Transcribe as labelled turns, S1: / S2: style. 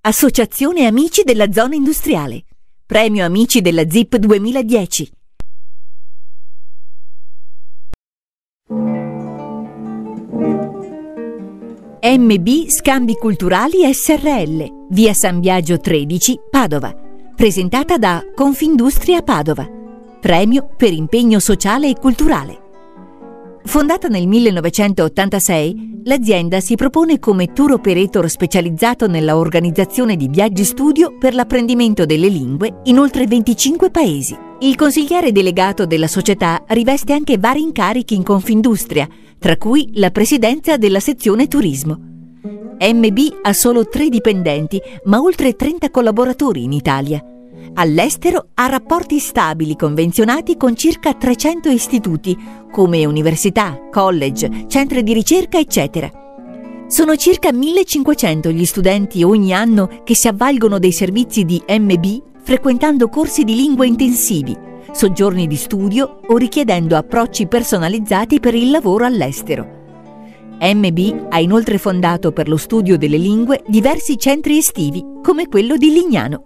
S1: Associazione Amici della Zona Industriale. Premio Amici della ZIP 2010. MB Scambi Culturali SRL, via San Biagio 13, Padova. Presentata da Confindustria Padova. Premio per impegno sociale e culturale. Fondata nel 1986, l'azienda si propone come tour operator specializzato nella organizzazione di viaggi studio per l'apprendimento delle lingue in oltre 25 paesi. Il consigliere delegato della società riveste anche vari incarichi in Confindustria, tra cui la presidenza della sezione turismo. MB ha solo 3 dipendenti, ma oltre 30 collaboratori in Italia. All'estero ha rapporti stabili convenzionati con circa 300 istituti, come università, college, centri di ricerca, eccetera. Sono circa 1500 gli studenti ogni anno che si avvalgono dei servizi di MB frequentando corsi di lingua intensivi, soggiorni di studio o richiedendo approcci personalizzati per il lavoro all'estero. MB ha inoltre fondato per lo studio delle lingue diversi centri estivi, come quello di Lignano.